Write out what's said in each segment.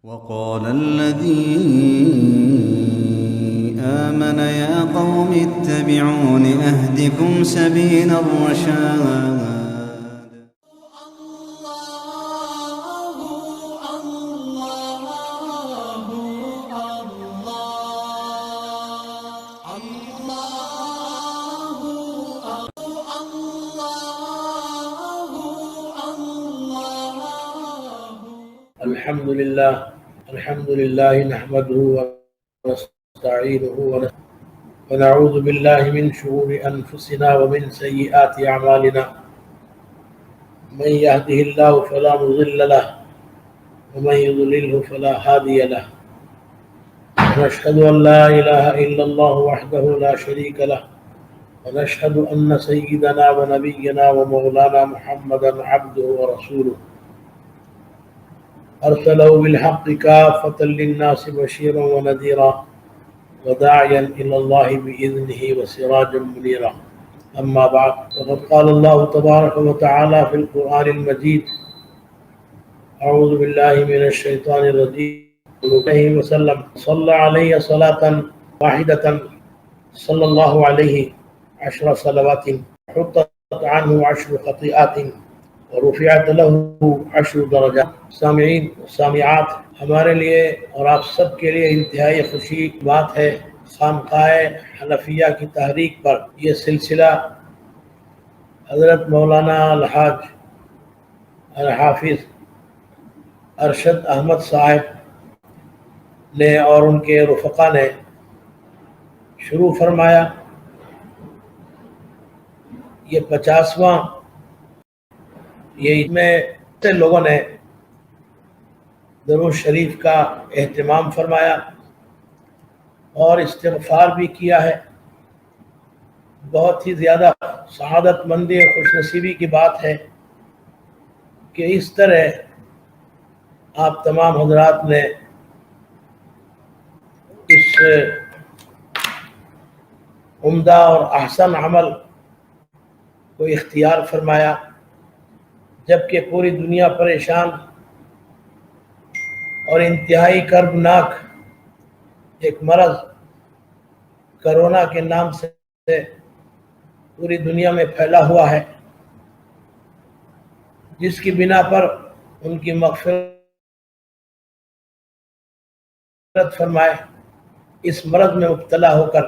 وقال الذي آمن يا قوم اتبعون أهدكم سبيل الرشاد الحمد لله نحمده ونستعينه ونعوذ بالله من شرور أنفسنا ومن سيئات أعمالنا من يهده الله فلا مضل له ومن يضلله فلا هادي له ونشهد أن لا إله إلا الله وحده لا شريك له ونشهد أن سيدنا ونبينا ومولانا محمدا عبده ورسوله أرسله بالحق كافة للناس بشيرا ونذيرا وداعيا إلى الله بإذنه وسراجا منيرا أما بعد فقد قال الله تبارك وتعالى في القرآن المجيد أعوذ بالله من الشيطان الرجيم عليه وسلم صلى عليه صلاة واحدة صلى الله عليه 10 صلوات حطت عنه 10 خطيئات ورفعت له 10 درجات۔ سامعین سامعات، ہمارے لیے اور آپ سب کے لیے انتہائی خوشی کی بات ہے، خانقاہ حنفیہ کی تحریک پر یہ سلسلہ حضرت مولانا الحاج الحافظ ارشد احمد صاحب نے اور ان کے رفقا نے شروع فرمایا۔ یہ 50واں یہ اس میں سے لوگوں نے درود شریف کا اہتمام فرمایا اور استغفار بھی کیا ہے۔ بہت ہی زیادہ سعادت مندی اور خوش نصیبی کی بات ہے کہ اس طرح آپ تمام حضرات نے اس عمدہ اور احسن عمل کو اختیار فرمایا، جبکہ پوری دنیا پریشان اور انتہائی کربناک ایک مرض کرونا کے نام سے پوری دنیا میں پھیلا ہوا ہے، جس کی بنا پر ان کی مغفرت فرمائے۔ اس مرض میں مبتلا ہو کر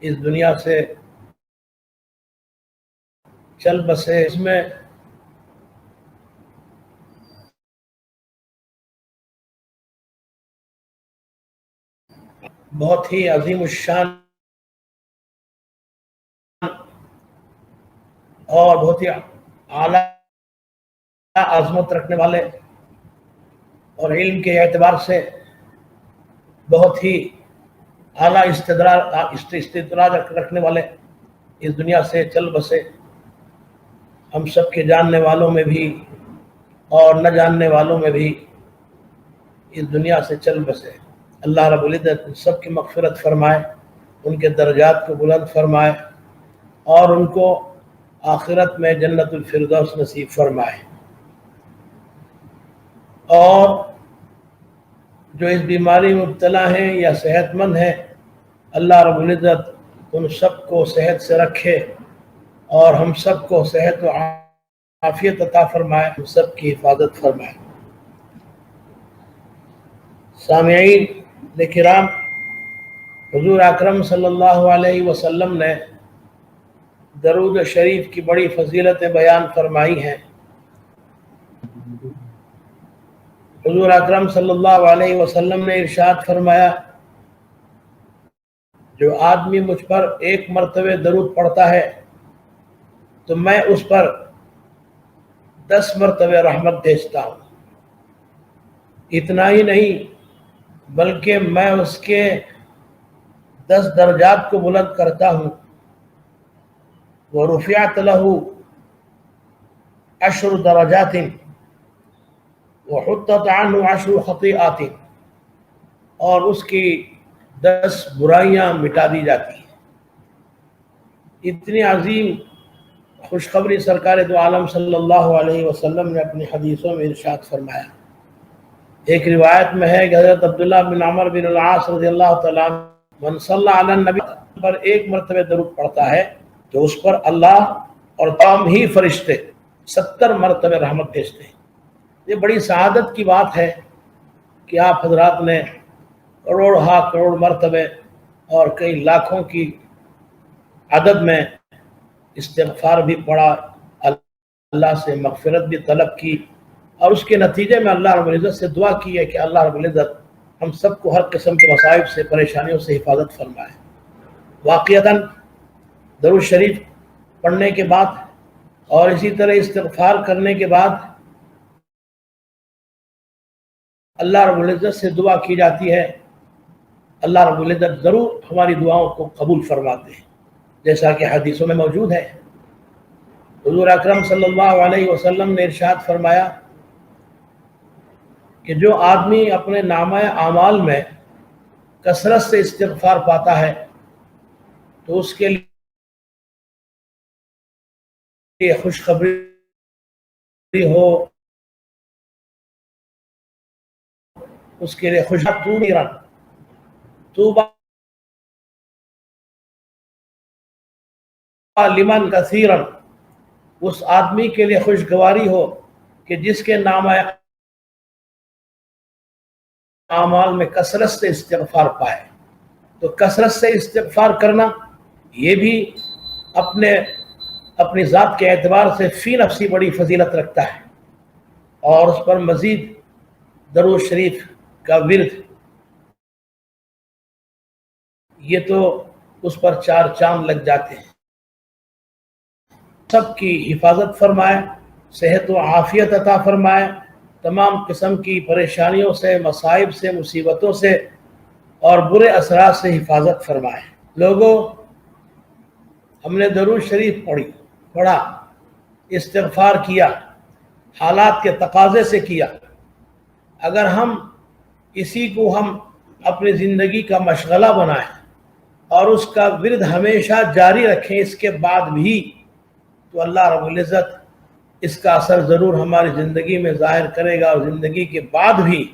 اس دنیا سے چل بسے، اس میں بہت ہی عظیم الشان اور بہت ہی اعلیٰ عظمت رکھنے والے اور علم کے اعتبار سے بہت ہی اعلیٰ استدراج رکھنے والے اس دنیا سے چل بسے۔ ہم سب کے جاننے والوں میں بھی اور نہ جاننے والوں میں بھی اس دنیا سے چل بسے۔ اللہ رب العزت سب کی مغفرت فرمائے، ان کے درجات کو بلند فرمائے اور ان کو آخرت میں جنت الفردوس نصیب فرمائے۔ اور جو اس بیماری میں مبتلا ہیں یا صحت مند ہیں، اللہ رب العزت ان سب کو صحت سے رکھے اور ہم سب کو صحت و عافیت عطا فرمائے، ہم سب کی حفاظت فرمائے۔ سامعین کرام، حضور اکرم صلی اللہ علیہ وسلم نے درود شریف کی بڑی فضیلتیں بیان فرمائی ہیں۔ حضور اکرم صلی اللہ علیہ وسلم نے ارشاد فرمایا، جو آدمی مجھ پر 1 مرتبہ درود پڑھتا ہے تو میں اس پر 10 مرتبہ رحمت بھیجتا ہوں۔ اتنا ہی نہیں بلکہ میں اس کے 10 درجات کو بلند کرتا ہوں۔ وَرُفِعَتْ لَهُ 10 درجات وَحُطَّتْ عَنْهُ 10 خطیئات، اور اس کی 10 برائیاں مٹا دی جاتی ہیں۔ اتنی عظیم خوشخبری سرکار دو عالم صلی اللہ علیہ وسلم نے اپنی حدیثوں میں ارشاد فرمایا۔ ایک روایت میں ہے کہ حضرت عبداللہ بن عمر بن العاص رضی اللہ تعالیٰ عنہ من صلی علی النبی پر ایک مرتبہ درود پڑھتا ہے تو اس پر اللہ اور تمام ہی فرشتے 70 مرتبہ رحمت بھیجتے ہیں۔ یہ بڑی سعادت کی بات ہے کہ آپ حضرات نے کروڑ مرتبہ اور کئی لاکھوں کی عدد میں استغفار بھی پڑھا، اللہ سے مغفرت بھی طلب کی، اور اس کے نتیجے میں اللہ رب العزت سے دعا کی ہے کہ اللہ رب العزت ہم سب کو ہر قسم کے مصائب سے، پریشانیوں سے حفاظت فرمائے۔ واقعتاً درود شریف پڑھنے کے بعد اور اسی طرح استغفار کرنے کے بعد اللہ رب العزت سے دعا کی جاتی ہے، اللہ رب العزت ضرور ہماری دعاؤں کو قبول فرماتے ہیں، جیسا کہ حدیثوں میں موجود ہے۔ حضور اکرم صلی اللہ علیہ وسلم نے ارشاد فرمایا کہ جو آدمی اپنے نامہ اعمال میں کثرت سے استغفار پاتا ہے تو اس کے لیے خوشخبری ہو، اس کے لیے خوشخبری توبہ لمن کثیرا، اس آدمی کے لیے خوشگواری ہو کہ جس کے نامہ اعمال میں کثرت سے استغفار پائے۔ تو کثرت سے استغفار کرنا یہ بھی اپنی ذات کے اعتبار سے فی نفسی بڑی فضیلت رکھتا ہے، اور اس پر مزید درود شریف کا ورد، یہ تو اس پر 4 چاند لگ جاتے ہیں۔ سب کی حفاظت فرمائے، صحت و عافیت عطا فرمائے، تمام قسم کی پریشانیوں سے، مصائب سے، مصیبتوں سے اور برے اثرات سے حفاظت فرمائے۔ لوگوں، ہم نے درود شریف پڑھا، استغفار کیا، حالات کے تقاضے سے کیا۔ اگر ہم اسی کو اپنی زندگی کا مشغلہ بنائیں اور اس کا ورد ہمیشہ جاری رکھیں اس کے بعد بھی، تو اللہ رب العزت اس کا اثر ضرور ہماری زندگی میں ظاہر کرے گا، اور زندگی کے بعد بھی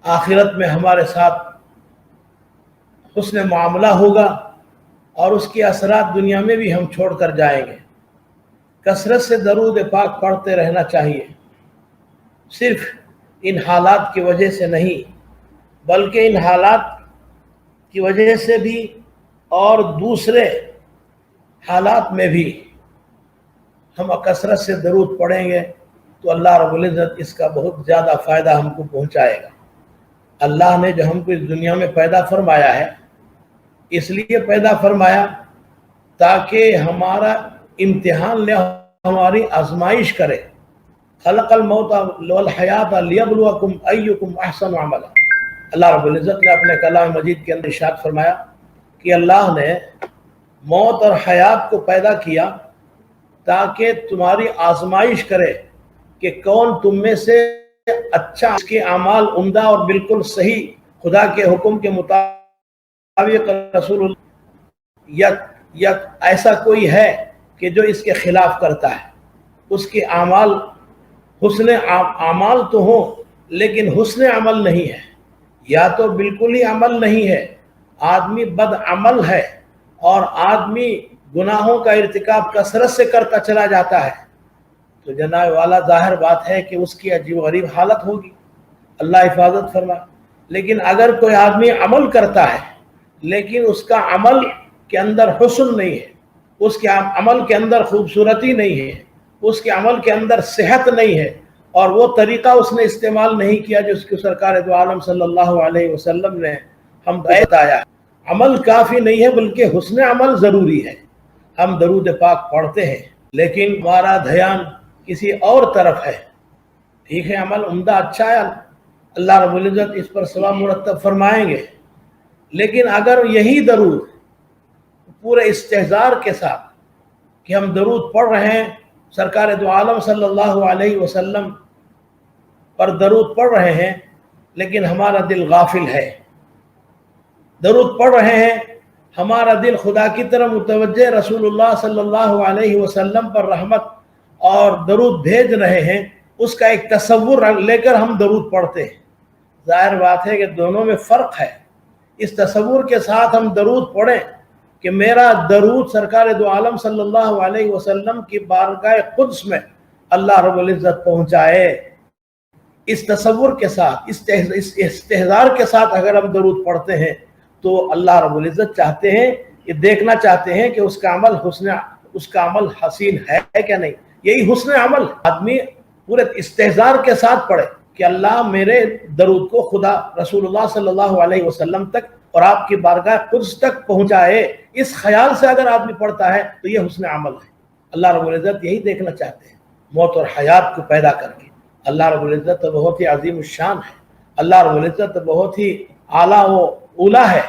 آخرت میں ہمارے ساتھ حسن معاملہ ہوگا، اور اس کے اثرات دنیا میں بھی ہم چھوڑ کر جائیں گے۔ کثرت سے درود پاک پڑھتے رہنا چاہیے، صرف ان حالات کی وجہ سے نہیں بلکہ ان حالات کی وجہ سے بھی اور دوسرے حالات میں بھی ہم کثرت سے درود پڑھیں گے تو اللہ رب العزت اس کا بہت زیادہ فائدہ ہم کو پہنچائے گا۔ اللہ نے جو ہم کو اس دنیا میں پیدا فرمایا ہے، اس لیے پیدا فرمایا تاکہ ہمارا امتحان لے، ہماری آزمائش کرے۔ خلق الموت والحیات لیبلوکم ایکم احسن عملا۔ اللہ رب العزت نے اپنے کلام مجید کے اندر ارشاد فرمایا کہ اللہ نے موت اور حیات کو پیدا کیا تاکہ تمہاری آزمائش کرے کہ کون تم میں سے اچھا، اس کے اعمال عمدہ اور بالکل صحیح، خدا کے حکم کے مطابق رسول اللہ، یا ایسا کوئی ہے کہ جو اس کے خلاف کرتا ہے۔ اس کے اعمال حسن اعمال تو ہوں لیکن حسن عمل نہیں ہے، یا تو بالکل ہی عمل نہیں ہے، آدمی بد عمل ہے اور آدمی گناہوں کا ارتکاب کثرت سے کرتا چلا جاتا ہے، تو جناب والا ظاہر بات ہے کہ اس کی عجیب و غریب حالت ہوگی، اللہ حفاظت فرمائے۔ لیکن اگر کوئی آدمی عمل کرتا ہے لیکن اس کا عمل کے اندر حسن نہیں ہے، اس کے عمل کے اندر خوبصورتی نہیں ہے، اس کے عمل کے اندر صحت نہیں ہے، اور وہ طریقہ اس نے استعمال نہیں کیا جو اس کی سرکار دو عالم صلی اللہ علیہ وسلم نے ہم کو بتایا، عمل کافی نہیں ہے بلکہ حسن عمل ضروری ہے۔ ہم درود پاک پڑھتے ہیں لیکن ہمارا دھیان کسی اور طرف ہے، ٹھیک ہے، عمل عمدہ اچھا ہے، اللہ رب العزت اس پر ثواب مرتب فرمائیں گے، لیکن اگر یہی درود پورے استحضار کے ساتھ کہ ہم درود پڑھ رہے ہیں، سرکار دو عالم صلی اللہ علیہ وسلم پر درود پڑھ رہے ہیں، لیکن ہمارا دل غافل ہے، درود پڑھ رہے ہیں ہمارا دل خدا کی طرف متوجہ رسول اللہ صلی اللہ علیہ وسلم پر رحمت اور درود بھیج رہے ہیں، اس کا ایک تصور لے کر ہم درود پڑھتے ہیں۔ ظاہر بات ہے کہ دونوں میں فرق ہے۔ اس تصور کے ساتھ ہم درود پڑھیں کہ میرا درود سرکار دو عالم صلی اللہ علیہ وسلم کی بارگاہ قدس میں اللہ رب العزت پہنچائے، اس تصور کے ساتھ، اس استحضار کے ساتھ اگر ہم درود پڑھتے ہیں تو اللہ رب العزت چاہتے ہیں، یہ دیکھنا چاہتے ہیں کہ اس کا عمل حسین ہے کیا نہیں۔ یہی حسن عمل آدمی پورے استحضار کے ساتھ پڑھے کہ اللہ میرے درود کو خدا رسول اللہ صلی اللہ علیہ وسلم تک اور آپ کی بارگاہ قدس تک پہنچائے، اس خیال سے اگر آدمی پڑھتا ہے تو یہ حسن عمل ہے۔ اللہ رب العزت یہی دیکھنا چاہتے ہیں، موت اور حیات کو پیدا کر کے۔ اللہ رب العزت تو بہت ہی عظیم الشان ہے، اللہ رب العزت تو بہت ہی اعلیٰ و اولیٰ ہے،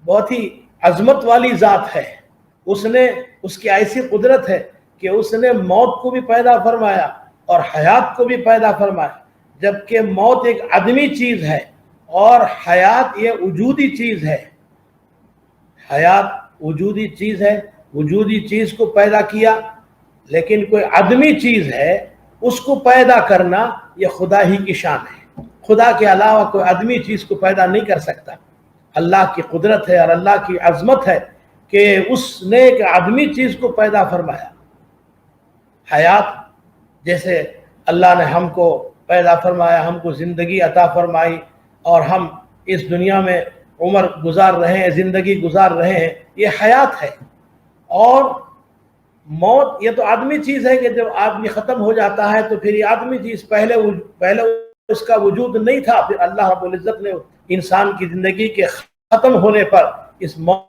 بہت ہی عظمت والی ذات ہے۔ اس کی ایسی قدرت ہے کہ اس نے موت کو بھی پیدا فرمایا اور حیات کو بھی پیدا فرمایا، جبکہ موت ایک عدمی چیز ہے اور حیات یہ وجودی چیز ہے۔ حیات وجودی چیز ہے، وجودی چیز کو پیدا کیا، لیکن کوئی عدمی چیز ہے اس کو پیدا کرنا یہ خدا ہی کی شان ہے۔ خدا کے علاوہ کوئی عدمی چیز کو پیدا نہیں کر سکتا۔ اللہ کی قدرت ہے اور اللہ کی عظمت ہے کہ اس نے ایک عدمی چیز کو پیدا فرمایا۔ حیات جیسے اللہ نے ہم کو پیدا فرمایا، ہم کو زندگی عطا فرمائی اور ہم اس دنیا میں عمر گزار رہے ہیں، زندگی گزار رہے ہیں، یہ حیات ہے۔ اور موت یہ تو آدمی چیز ہے کہ جب آدمی ختم ہو جاتا ہے تو پھر یہ آدمی چیز پہلے اس کا وجود نہیں تھا، پھر اللہ رب العزت نے انسان کی زندگی کے ختم ہونے پر اس موت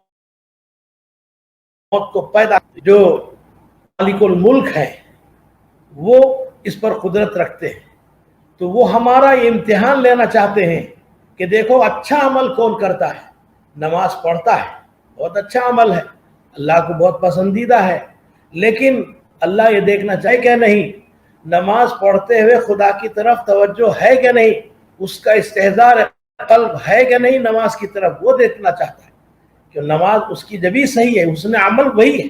کو پیدا، جو مالک الملک ہے وہ اس پر قدرت رکھتے ہیں، تو وہ ہمارا یہ امتحان لینا چاہتے ہیں کہ دیکھو اچھا عمل کون کرتا ہے۔ نماز پڑھتا ہے، بہت اچھا عمل ہے، اللہ کو بہت پسندیدہ ہے، لیکن اللہ یہ دیکھنا چاہے کہ نہیں نماز پڑھتے ہوئے خدا کی طرف توجہ ہے کہ نہیں، اس کا استحضار قلب ہے کہ نہیں نماز کی طرف، وہ دیکھنا چاہتا ہے کہ نماز اس کی جبھی صحیح ہے، حسن عمل وہی ہے۔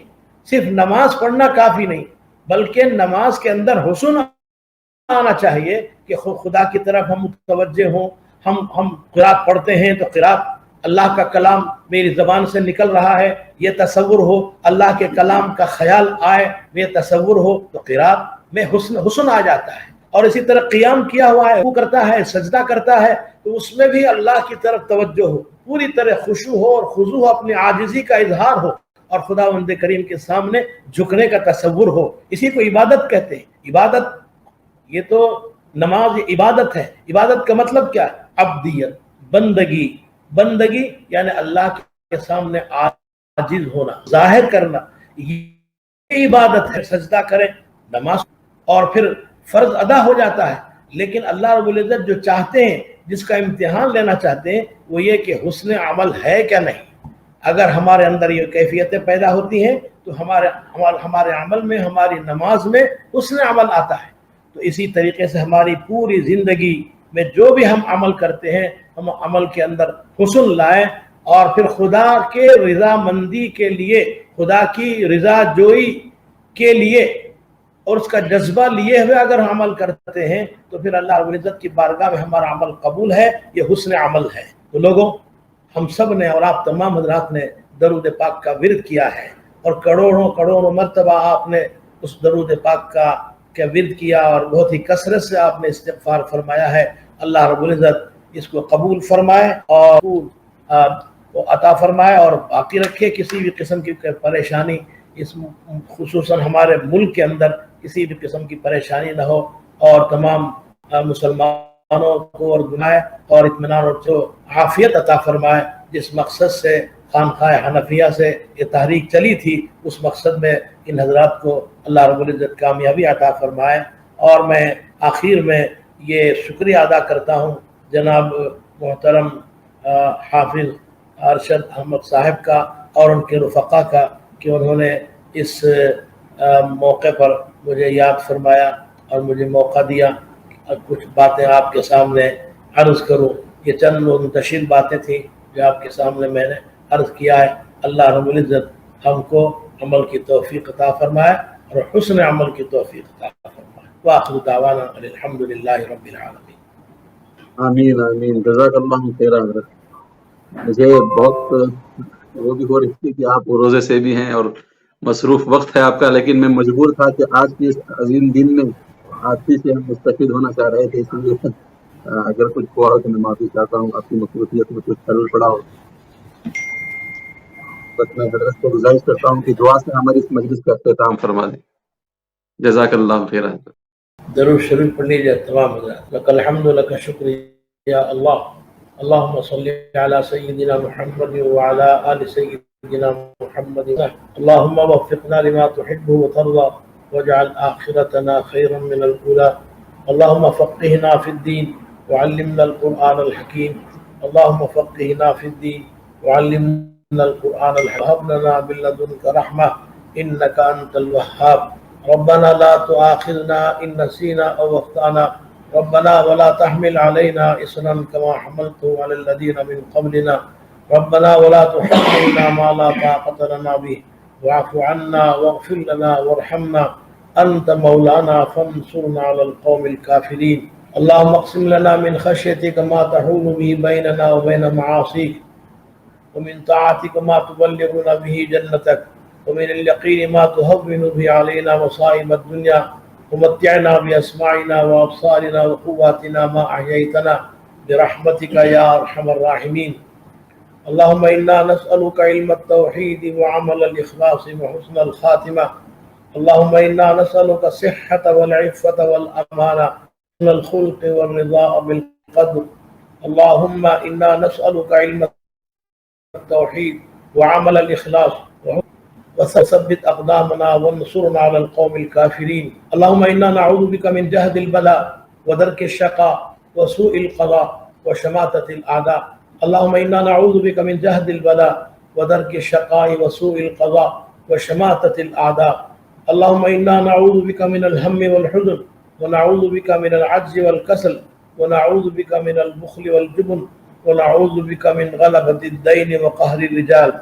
صرف نماز پڑھنا کافی نہیں، بلکہ نماز کے اندر حسن آنا چاہیے کہ خدا کی طرف ہم متوجہ ہوں۔ ہم قرات پڑھتے ہیں تو قرات اللہ کا کلام میری زبان سے نکل رہا ہے، یہ تصور ہو، اللہ کے کلام کا خیال آئے، یہ تصور ہو تو قرات میں حسن آ جاتا ہے۔ اور اسی طرح قیام کیا ہوا ہے، وہ کرتا ہے، سجدہ کرتا ہے، تو اس میں بھی اللہ کی طرف توجہ ہو، پوری طرح خشوع ہو اور خضوع ہو، اپنی عاجزی کا اظہار ہو اور خداوند کریم کے سامنے جھکنے کا تصور ہو۔ اسی کو عبادت کہتے ہیں۔ عبادت یہ تو نماز عبادت ہے۔ عبادت کا مطلب کیا ہے؟ عبدیت، بندگی یعنی اللہ کے سامنے عاجز ہونا، ظاہر کرنا، یہ عبادت ہے۔ سجدہ کریں، نماز اور پھر فرض ادا ہو جاتا ہے، لیکن اللہ رب العزت جو چاہتے ہیں، جس کا امتحان لینا چاہتے ہیں، وہ یہ کہ حسن عمل ہے کیا نہیں۔ اگر ہمارے اندر یہ کیفیتیں پیدا ہوتی ہیں تو ہمارے عمل میں، ہماری نماز میں حسن عمل آتا ہے۔ تو اسی طریقے سے ہماری پوری زندگی میں جو بھی ہم عمل کرتے ہیں، ہم عمل کے اندر حسن لائیں اور پھر خدا کے رضا مندی کے لیے، خدا کی رضا جوئی کے لیے اور اس کا جذبہ لیے ہوئے اگر ہم عمل کرتے ہیں تو پھر اللہ رب العزت کی بارگاہ میں ہمارا عمل قبول ہے، یہ حسن عمل ہے۔ تو لوگوں، ہم سب نے اور آپ تمام حضرات نے درود پاک کا ورد کیا ہے اور کروڑوں مرتبہ آپ نے اس درود پاک کا ورد کیا اور بہت ہی کثرت سے آپ نے استغفار فرمایا ہے۔ اللہ رب العزت اس کو قبول فرمائے اور عطا فرمائے اور باقی رکھے۔ کسی بھی قسم کی پریشانی، اس خصوصاً ہمارے ملک کے اندر کسی بھی قسم کی پریشانی نہ ہو اور تمام مسلمانوں کو اور گنائے اور اطمینان اور عافیت عطا فرمائے۔ جس مقصد سے خانقاہ حنفیہ سے یہ تحریک چلی تھی، اس مقصد میں ان حضرات کو اللہ رب العزت کامیابی عطا فرمائے۔ اور میں آخر میں یہ شکریہ ادا کرتا ہوں جناب محترم حافظ ارشد احمد صاحب کا اور ان کے رفقا کا کہ انہوں نے اس موقع پر مجھے یاد فرمایا اور مجھے موقع دیا کچھ باتیں آپ کے سامنے عرض کروں۔ یہ چند منتشر باتیں تھیں جو آپ کے سامنے میں نے عرض کیا ہے۔ اللہ رب العزت ہم کو عمل کی توفیق عطا فرمائے اور حسن عمل کی توفیق عطا فرمائے۔ وآخر دعوانا الحمد للہ رب العالمین۔ آمین آمین، جزاک اللہ خیر حضرت۔ مجھے بہت وہ بھی ہو رہی تھی کہ آپ روزے سے بھی ہیں اور مصروف وقت ہے آپ کا، لیکن میں مجبور تھا کہ آج کے اس عظیم دن میں آپ ہی سے ہم مستفید ہونا چاہ رہے تھے، اس لیے اگر کچھ ہوا ہو تو میں معافی چاہتا ہوں، آپ کی مصروفیت میں کچھ خلل پڑا ہو۔ بس میں حضرت کو گزارش کرتا ہوں کہ دعا سے ہماری اس مجلس کا اختتام فرما دیں۔ جزاک اللہ خیر حضرت۔ درود شریف پڑھ لیجیے تمام حضرات۔ لک الحمد لک شکر یا اللہ، اللہم صلی علی سیدنا محمد وعلی آل سیدنا محمد، اللہم وفقنا لما تحب وترضى واجعل آخرتنا خيرا من الأولى، اللہم فقہنا فی الدین وعلمنا القرآن الحکیم، اللہم فقہنا فی الدین وعلمنا القرآن الحکیم، وهب لنا من لدنک رحمہ انک انت الوہاب، ربنا لا تؤاخذنا ان نسينا او اخطأنا، ربنا ولا تحمل علينا إصرا كما حملته على الذين من قبلنا، ربنا ولا تحملنا ما لا طاقة لنا به، واعف عنا واغفر لنا وارحمنا أنت مولانا فانصرنا على القوم الكافرين، اللهم اقسم لنا من خشيتك ما تحول به بيننا وبين معاصيك، ومن طاعتك ما تبلغنا به جنتك، ومن اليقين ما تهون به علينا مصائب الدنيا، ومتعنا بأسماعنا وأبصارنا وقواتنا ما أحييتنا برحمتك يا أرحم الراحمين، اللهم إنا نسألك علم التوحيد وعمل الإخلاص وحسن الخاتمة، اللهم إنا نسألك الصحة والعفة والأمانة وحسن الخلق والرضا بالقدر، اللهم إنا نسألك علم التوحيد وعمل الإخلاص وثبت أقدامنا وانصرنا على القوم الكافرين، اللهم إنا نعوذ بك من جهد البلاء ودرك الشقاء وسوء القضاء وشماتة الأعداء، اللهم إنا نعوذ بك من جهد البلاء ودرك الشقاء وسوء القضاء وشماتة الأعداء، اللهم إنا نعوذ بك من الهم والحزن، ونعوذ بك من العجز والكسل، ونعوذ بك من البخل والجبن، ونعوذ بك من غلبة الدين وقهر الرجال،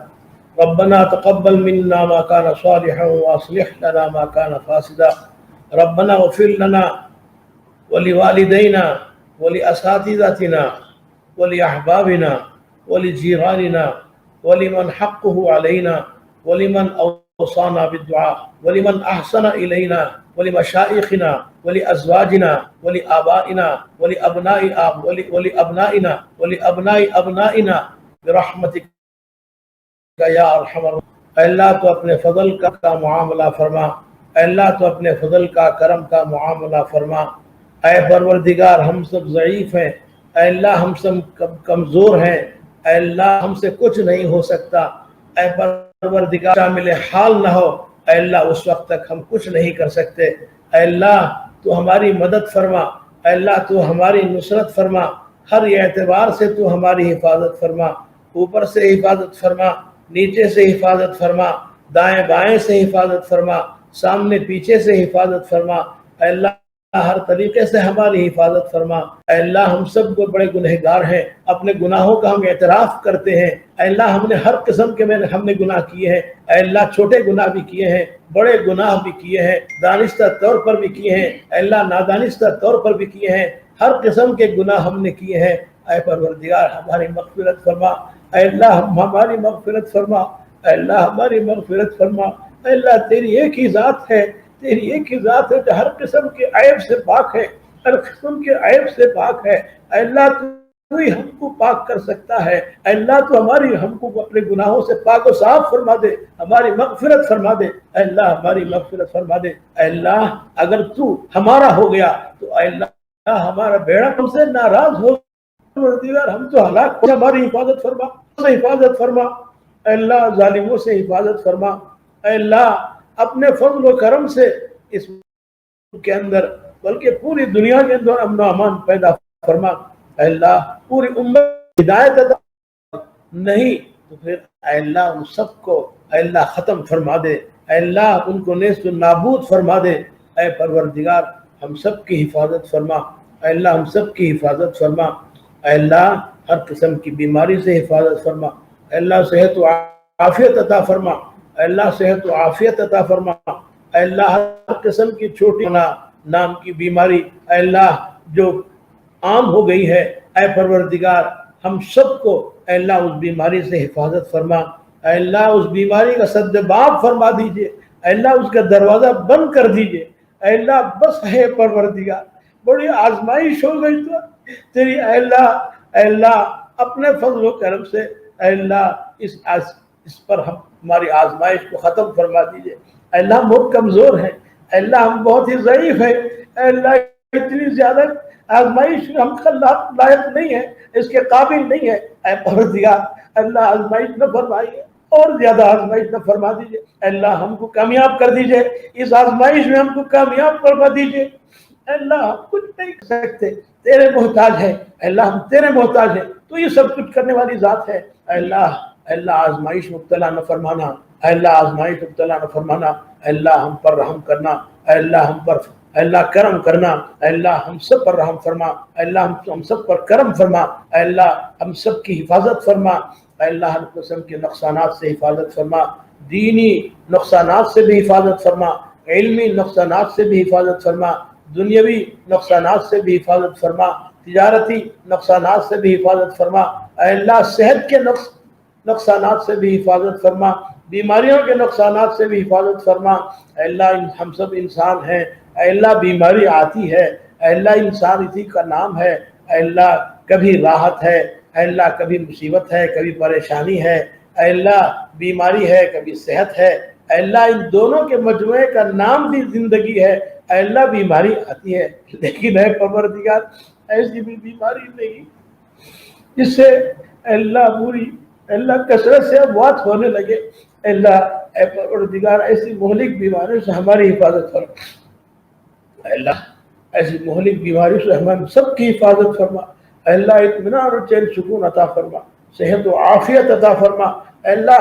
ربنا تقبل منا ما كان صالحا واصلح لنا ما كان فاسدا، ربنا اغفر لنا ولوالدينا ولأساتذتنا ولأحبابنا ولجيراننا ولمن حقه علينا ولمن أوصانا بالدعاء ولمن أحسن إلينا ولمشائخنا ولأزواجنا ولآبائنا ولأبنائنا ولأبناء أبنائنا برحمتك یا ارحم الراحمین۔ اے اللہ تو اپنے فضل کا معاملہ فرما، اے اللہ تو اپنے فضل کا کرم کا معاملہ فرما، اے پروردگار ہم سب ضعیف ہیں، اے اللہ ہم سب کمزور ہیں، اے اللہ ہم سے کچھ نہیں ہو سکتا، اے پروردگار شامل حال نہ ہو، اے اللہ اس وقت تک ہم کچھ نہیں کر سکتے، اے اللہ تو ہماری مدد فرما، اے اللہ تو ہماری نصرت فرما، ہر اعتبار سے تو ہماری حفاظت فرما، اوپر سے حفاظت فرما، نیچے سے حفاظت فرما، دائیں بائیں سے حفاظت فرما، سامنے پیچھے سے حفاظت فرما، اے اللہ ہر طریقے سے ہماری حفاظت فرما، اے اللہ ہم سب کو بڑے گنہگار ہیں، اپنے گناہوں کا ہم اعتراف کرتے ہیں، اے اللہ ہم نے ہر قسم کے ہم نے گناہ کیے ہیں، اے اللہ چھوٹے گناہ بھی کیے ہیں، بڑے گناہ بھی کیے ہیں، دانستہ طور پر بھی کیے ہیں، اے اللہ نادانستہ طور پر بھی کیے ہیں، ہر قسم کے گناہ ہم نے کیے ہیں، اے پروردگار ہماری مغفرت فرما، اے اللہ ہماری مغفرت فرما، اے اللہ ہماری مغفرت فرما، اے اللہ تیری ایک ہی ذات ہے، تیری ایک ہی ذات ہے جو ہر قسم کے عیب سے پاک ہے، ہر قسم کے عیب سے پاک ہے، اے اللہ تو ہی ہم کو پاک کر سکتا ہے، اے اللہ تو ہم کو اپنے گناہوں سے پاک و صاف فرما دے، ہماری مغفرت فرما دے، اے اللہ ہماری مغفرت فرما دے، اے اللہ اگر تو ہمارا ہو گیا تو اے اللہ ہمارا بیڑا ہم سے ناراض ہو، ہم تو ہلاک، ہماری حفاظت فرما، حفاظت فرما، اے اللہ ظالموں سے حفاظت فرما، اے اللہ اپنے فضل و کرم سے اس کے اندر بلکہ پوری دنیا کے اندر امن و امان پیدا فرما، اے اللہ پوری امت ہدایت عطا نہیں تو پھر اے اللہ ان سب کو اے اللہ ختم فرما دے، اے اللہ ان کو نیست و نابود فرما دے، اے پروردگار ہم سب کی حفاظت فرما، اے اللہ ہم سب کی حفاظت فرما، اے اللہ ہر قسم کی بیماری سے حفاظت فرما، اے اللہ صحت و عافیت عطا فرما، اے اللہ صحت و عافیت عطا فرما، اے اللہ ہر قسم کی چھوٹی نام کی بیماری اے اللہ جو عام ہو گئی ہے، اے پروردگار ہم سب کو اے اللہ اس بیماری سے حفاظت فرما، اے اللہ اس بیماری کا سد باب فرما دیجئے، اے اللہ اس کا دروازہ بند کر دیجئے، اے اللہ بس ہے پروردگار بڑی آزمائش ہو گئی تو تیری اے اللہ اپنے فضل و کرم سے اے اللہ اس پر ہماری آزمائش کو ختم فرما دیجئے، اے اللہ ہم بہت کمزور ہیں، اے اللہ ہم بہت ہی ضعیف ہیں، اے اللہ اتنی زیادہ آزمائش ہم کا لائق نہیں ہے، اس کے قابل نہیں ہے، اے پروردگار اللہ آزمائش نہ فرمائیے اور زیادہ آزمائش نہ فرما دیجئے، اے اللہ ہم کو کامیاب کر دیجئے، اس آزمائش میں ہم کو کامیاب فرما دیجئے، اے اللہ ہم کچھ نہیں کر سکتے، تیرے محتاج ہیں، اے اللہ ہم تیرے محتاج ہیں، تو یہ سب کچھ کرنے والی ذات ہے، اے اللہ آزمائش مبتلا نہ فرمانا، اے اللہ آزمائش مبتلا نہ فرمانا، اے اللہ ہم پر رحم کرنا، اے اللہ ہم پر اے اللہ کرم کرنا، اے اللہ ہم سب پر رحم فرما، اے اللہ ہم سب پر کرم فرما، اے اللہ ہم سب کی حفاظت فرما، اے اللہ ہر قسم کے نقصانات سے حفاظت فرما، دینی نقصانات سے بھی حفاظت فرما، علمی نقصانات سے بھی حفاظت فرما، دنیاوی نقصانات سے بھی حفاظت فرما، تجارتی نقصانات سے بھی حفاظت فرما، اے اللہ صحت کے نقصانات سے بھی حفاظت فرما، بیماریوں کے نقصانات سے بھی حفاظت فرما، اے اللہ ہم سب انسان ہیں، اے اللہ بیماری آتی ہے، اے اللہ انسان اسی کا نام ہے، اے اللہ کبھی راحت ہے، اے اللہ کبھی مصیبت ہے، کبھی پریشانی ہے، اے اللہ بیماری ہے، کبھی صحت ہے، اے اللہ ان دونوں کے مجموعے کا نام بھی زندگی ہے، اے اللہ بیماری آتی ہے لیکن اے پروردگار ایسی بھی بیماری نہیں جس سے اے اللہ پوری اے اللہ کثرت سے اموات ہونے لگے، اے اللہ اے پروردگار ایسی مہلک بیماریوں سے ہماری حفاظت فرما، اے اللہ ایسی مہلک بیماریوں سے ہم سب کی حفاظت فرما، اے اللہ اطمینان اور چین سکون عطا فرما، صحت و عافیت عطا فرما، اے اللہ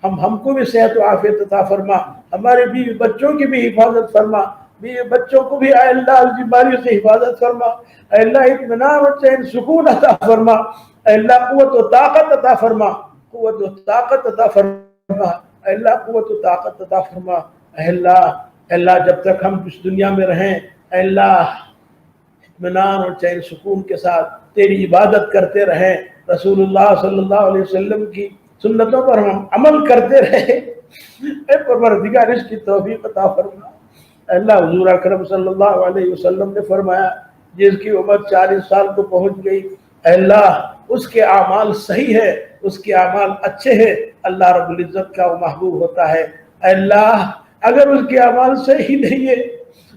ہم کو بھی صحت و عافیت عطا فرما، ہمارے بیوی بچوں کی بھی حفاظت فرما، بیوی بچوں کو بھی اے اللہ اس بیماریوں سے حفاظت فرما، اے اللہ اطمینان اور چین سکون عطا فرما، اے اللہ قوت و طاقت عطا فرما، قوت و طاقت عطا فرما، اے اللہ قوت و طاقت عطا فرما، اے اللہ جب تک ہم اس دنیا میں رہیں اے اللہ اطمینان اور چین سکون کے ساتھ تیری عبادت کرتے رہیں، رسول اللہ صلی اللہ علیہ وسلم کی سنتوں پر ہم عمل کرتے رہے، اے پروردگار اس کی توفیق عطا فرما، اے اللہ حضور اکرم صلی اللہ علیہ وسلم نے فرمایا جس کی عمر 40 سال کو پہنچ گئی اے اللہ اس کے اعمال صحیح ہے، اس کے اعمال اچھے ہیں، اللہ رب العزت کا وہ محبوب ہوتا ہے، اے اللہ اگر اس کے اعمال صحیح نہیں ہے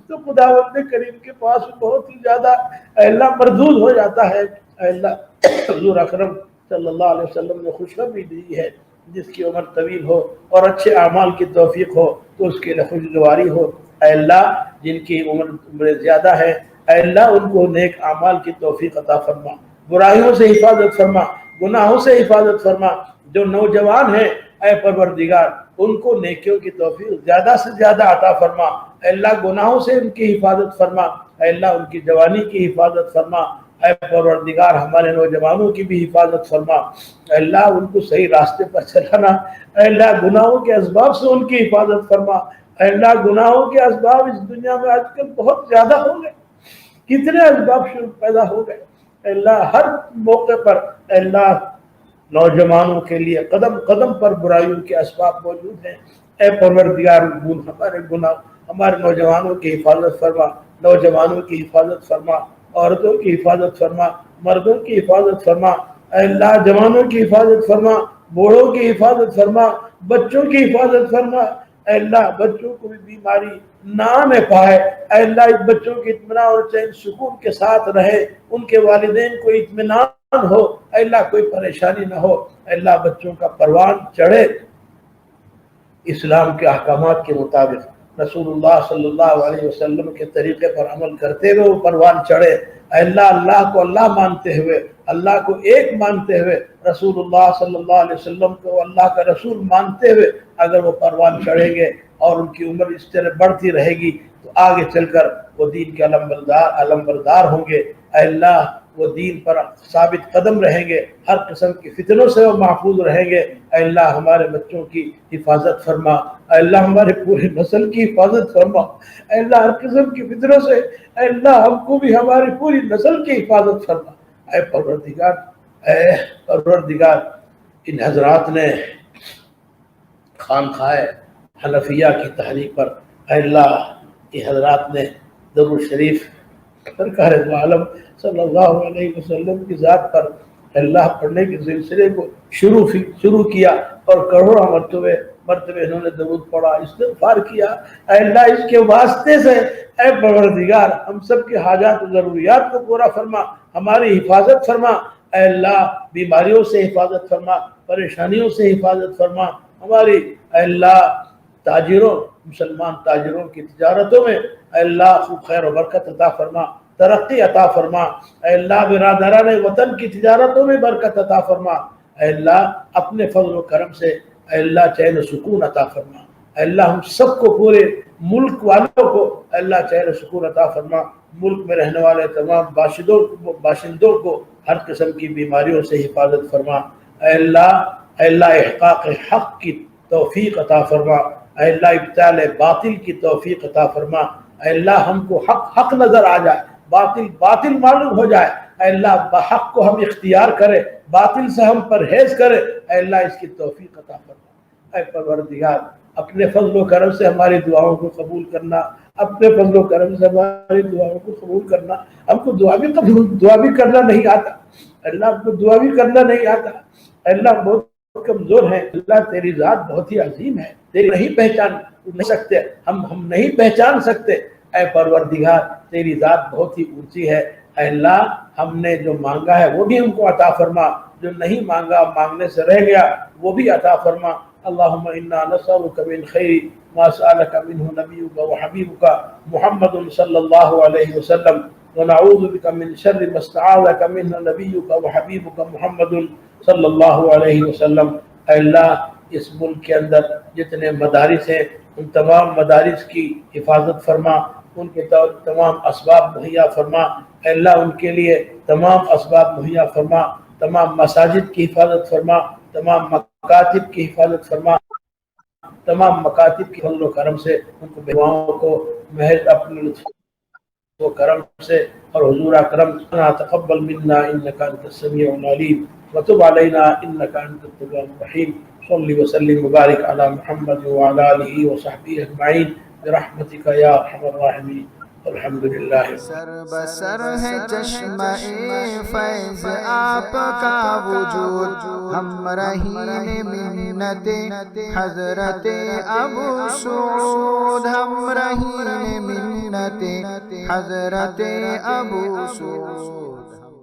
تو خداوند کریم کے پاس بہت ہی زیادہ اے اللہ مردود ہو جاتا ہے، اے اللہ حضور اکرم صلی اللہ علیہ وسلم نے خوشخبری دی ہے جس کی عمر طویل ہو اور اچھے اعمال کی توفیق ہو تو اس کے لیے خوشگواری ہو، اے اللہ جن کی عمر زیادہ ہے اے اللہ ان کو نیک اعمال کی توفیق عطا فرما، برائیوں سے حفاظت فرما، گناہوں سے حفاظت فرما، جو نوجوان ہیں اے پروردگار ان کو نیکیوں کی توفیق زیادہ سے زیادہ عطا فرما، اے اللہ گناہوں سے ان کی حفاظت فرما، اے اللہ ان کی جوانی کی حفاظت فرما، اے پروردگار ہمارے نوجوانوں کی بھی حفاظت فرما، اے اللہ ان کو صحیح راستے پر چلانا، اے اللہ گناہوں کے اسباب سے ان کی حفاظت فرما، اے اللہ گناہوں کے اسباب اس دنیا میں آج کل بہت زیادہ ہو گئے، کتنے اسباب پیدا ہو گئے، اے اللہ ہر موقع پر اے اللہ نوجوانوں کے لیے قدم قدم پر برائیوں کے اسباب موجود ہیں، اے پروردگار ہمارے نوجوانوں کی حفاظت فرما، نوجوانوں کی حفاظت فرما، عورتوں کی حفاظت فرما، مردوں کی حفاظت فرما، اے اللہ جوانوں کی حفاظت فرما، بوڑھوں کی حفاظت فرما، بچوں کی حفاظت فرما، اے اللہ بچوں کو بھی بیماری نہ آنے پائے، اے اللہ اس بچوں کی اطمینان اور چین سکون کے ساتھ رہے، ان کے والدین کو اطمینان ہو، اے اللہ کوئی پریشانی نہ ہو، اے اللہ بچوں کا پروان چڑھے اسلام کے احکامات کے مطابق، رسول اللہ صلی اللہ علیہ وسلم کے طریقے پر عمل کرتے ہوئے وہ پروان چڑھے، اے اللہ کو اللہ مانتے ہوئے، اللہ کو ایک مانتے ہوئے، رسول اللہ صلی اللہ علیہ وسلم کو اللہ کا رسول مانتے ہوئے اگر وہ پروان چڑھیں گے اور ان کی عمر اس طرح بڑھتی رہے گی تو آگے چل کر وہ دین کے علمبردار ہوں گے، اے اللہ وہ دین پر ثابت قدم رہیں گے، ہر قسم کی فتنوں سے وہ محفوظ رہیں گے۔ اے اللہ ہمارے بچوں کی حفاظت فرما، اے اللہ ہمارے پورے نسل کی حفاظت فرما، اے اللہ ہر قسم کی فتنوں سے اے اللہ ہم کو بھی ہماری پوری نسل کی حفاظت فرما۔ اے پروردگار ان حضرات نے خانقاہ حنفیہ کی تحریک پر اے اللہ یہ حضرات نے درود شریف سرکار دو عالم صلی اللہ علیہ وسلم کی ذات پر اللہ پڑھنے کے سلسلے کو شروع کیا اور کروڑوں مرتبہ انہوں نے درود پڑھا، استغفار کیا۔ اے اللہ اس کے واسطے سے اے پروردگار ہم سب کے حاجات و ضروریات کو پورا فرما، ہماری حفاظت فرما۔ اے اللہ بیماریوں سے حفاظت فرما، پریشانیوں سے حفاظت فرما، ہماری اے اللہ تاجروں مسلمان تاجروں کی تجارتوں میں اے اللہ خوب خیر و برکت عطا فرما، ترقی عطا فرما۔ اے اللہ برادران وطن کی تجارتوں میں برکت عطا فرما۔ اے اللہ اپنے فضل و کرم سے اے اللہ چین و سکون عطا فرما۔ اے اللہ ہم سب کو پورے ملک والوں کو اے اللہ چین و سکون عطا فرما۔ ملک میں رہنے والے تمام باشندوں کو ہر قسم کی بیماریوں سے حفاظت فرما۔ اے اللہ احقاق حق کی توفیق عطا فرما۔ اے اللہ ابطال باطل کی توفیق عطا فرما۔ اے اللہ ہم کو حق نظر آ جائے، باطل معلوم ہو جائے۔ اے اللہ حق کو ہم اختیار کرے، باطل سے ہم پرہیز کرے۔ اے اللہ اس کی توفیق عطا فرما۔ اے پروردگار اپنے فضل و کرم سے ہماری دعاؤں کو قبول کرنا، اپنے فضل و کرم سے ہماری دعاؤں کو قبول کرنا۔ ہم کو دعا بھی کرنا نہیں آتا، اللہ ہم کو دعا بھی کرنا نہیں آتا۔ اللہ بہت کمزور ہیں، اللہ تیری ذات بہت ہی عظیم ہے، تیری نہیں پہچان سکتے، ہم نہیں پہچان سکتے۔ اے پروردگار تیری ذات بہت ہی اونچی ہے۔ اے اللہ ہم نے جو مانگا ہے وہ بھی ہم کو عطا فرما، جو نہیں مانگا مانگنے سے رہ گیا وہ بھی عطا فرما۔ اللہم انا نسألک من خیر ما سألک منہ نبیک و حبیبک محمد صلی اللہ علیہ وسلم، ونعوذ بک من شر ما استعاذک منہ نبیک و حبیبک محمد صلی اللہ علیہ وسلم۔ اے اللہ اس ملک کے اندر جتنے مدارس ہیں ان تمام مدارس کی حفاظت فرما، ان کے تمام اسباب مہیا فرما۔ اے اللہ ان کے لیے تمام اسباب مہیا فرما، تمام مساجد کی حفاظت فرما، تمام مکاتب کی حفاظت فرما، تمام مکاتب کی فضل و کرم سے ان کو بیواؤں کو محض اپنے لطف و کرم سے اور حضور اکرم تقبل منا انک انت السمیع العلیم وتب علینا انک انت التواب الرحیم۔ صلی وسلم وبارک علی محمد وعلی آلہ وصحبہ اجمعین برحمتک یا ارحم الراحمین۔ الحمد للہ۔ سر بسر ہے چشمہ فیض آپ کا وجود، ہم رہین منت حضرت ابو سعود، ہم رہین منت حضرت ابو سعود۔